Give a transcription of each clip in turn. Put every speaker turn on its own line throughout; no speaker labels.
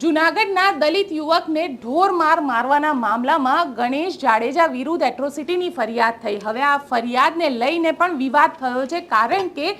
જૂનાગઢના દલિત યુવકને ઢોર મારવાના મામલામાં ગણેશ જાડેજા વિરુદ્ધ એટ્રોસિટીની ફરિયાદ થઈ। હવે આ ફરિયાદને લઈને પણ વિવાદ થયો છે, કારણ કે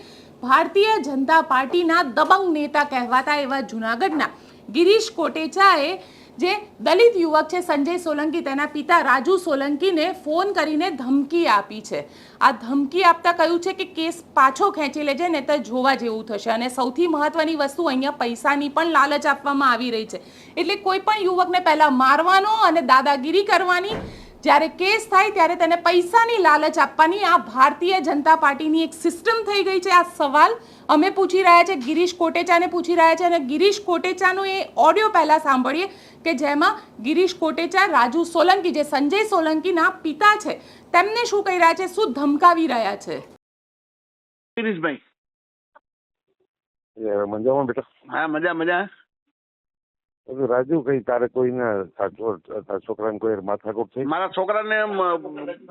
ભારતીય જનતા પાર્ટીના દબંગ નેતા કહેવાતા એવા જૂનાગઢના ગિરીશ કોટેચાએ જે દલિત યુવક છે સંજય સોલંકી, તેના પિતા રાજુ સોલંકીને ફોન કરીને ધમકી આપી છે। આ ધમકી આપતા કહ્યું છે કે કેસ પાછો ખેંચી લેજે, ને તો જોવા જેવું થશે। અને સૌથી મહત્વની વસ્તુ, અહીંયા પૈસાની પણ લાલચ આપવામાં આવી રહી છે। એટલે કોઈ પણ યુવકને પહેલા મારવાનો અને દાદાગીરી કરવાની, જ્યારે કેસ થાય ત્યારે તેને પૈસાની લાલચ આપવાની આ ભારતીય જનતા પાર્ટીની એક સિસ્ટમ થઈ ગઈ છે। આ સવાલ અમે પૂછી રહ્યા છે, ગિરીશ કોટેચાને પૂછી રહ્યા છે, અને ગિરીશ કોટેચાનો એ ઓડિયો પહેલા સાંભળીએ કે જેમાં ગિરીશ કોટેચા રાજુ સોલંકી, જે સંજય સોલંકીના પિતા છે, તેમને શું કહી રહ્યા છે, શું ધમકાવી રહ્યા છે।
ગિરીશભાઈ,
મજામાં બેટા?
હા, મજા।
રાજુ, કઈ તારે કોઈને છોકરાને કોઈ માથાકૂટ થઈ?
મારા છોકરાને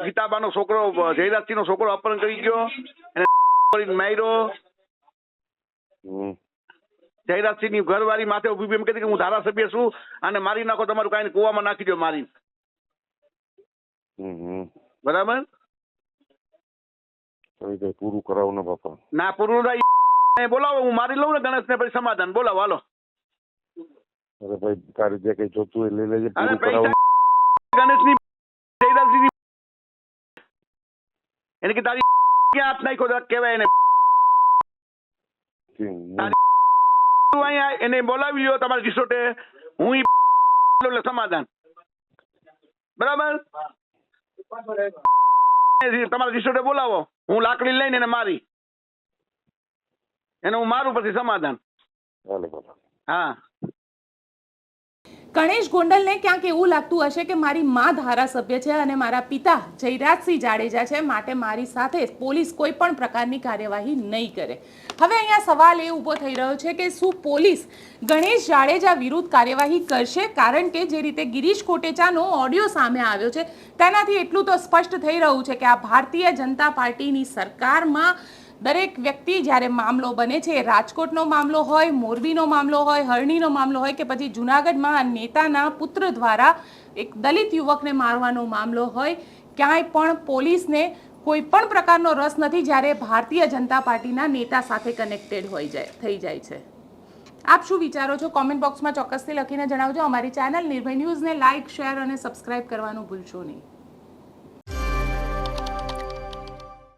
ગીતાબાનો છોકરો, જયરાજસિંહ નો છોકરો અપહરણ કરી ગયો, એને માર્યો। જયરાજસિંહ ની ઘરવાળી માથે ઉભી એમ કહેતી કે હું ધારાસભ્ય છું અને મારી નાખો, તમારું કાંઈ કુવામાં નાખી દો મારી। બરાબર,
પૂરું કરાવો ને બાપા?
ના, પૂરું બોલાવો, હું મારી લઉં ને ગણેશ ને, પછી સમાધાન બોલાવો, હાલો।
અરે ભાઈ, તારે જે કઈ જોતું હોય લઈ લેજે, પૂરું કરાવો।
ગણેશ ની, જયરાજસિંહ એને કે તારી ક્યાં હાથ નાખ્યો કેવાય એને, એને બોલાવી લ્યો તમારા રિસોર્ટે, હું સમાધાન, બરાબર? તમારા રિસોર્ટે બોલાવો, હું લાકડી લઈને એને મારી, એને હું મારું, પછી સમાધાન। હા,
ગણેશ ગોંડલને ક્યાંક એવું લાગતું હશે કે મારી માં ધારાસભ્ય છે અને મારા પિતા જયરાજસિંહ જાડેજા છે, માટે મારી સાથે પોલીસ કોઈ પણ પ્રકારની કાર્યવાહી નહીં કરે। હવે અહીંયા સવાલ એ ઊભો થઈ રહ્યો છે કે શું પોલીસ ગણેશ જાડેજા વિરુદ્ધ કાર્યવાહી કરશે? કારણ કે જે રીતે ગિરીશ કોટેચાનો ઓડિયો સામે આવ્યો છે, તેનાથી એટલું તો સ્પષ્ટ થઈ રહ્યું છે કે આ ભારતીય જનતા પાર્ટીની સરકારમાં દરેક વ્યક્તિ, જ્યારે મામલો બને છે, રાજકોટનો મામલો હોય, મોરબીનો મામલો હોય, હરણીનો મામલો હોય, કે પછી જૂનાગઢમાં આ નેતાના પુત્ર દ્વારા એક દલિત યુવકને મારવાનો મામલો હોય, ક્યાંય પણ પોલીસને કોઈ પણ પ્રકારનો રસ નથી જ્યારે ભારતીય જનતા પાર્ટીના નેતા સાથે કનેક્ટેડ થઈ જાય છે। આપ શું વિચારો છો? કોમેન્ટ બોક્સમાં ચોક્કસથી લખીને જણાવજો। અમારી ચેનલ નિર્ભય ન્યૂઝને લાઇક, શેર અને સબસ્ક્રાઇબ કરવાનું ભૂલશો નહીં।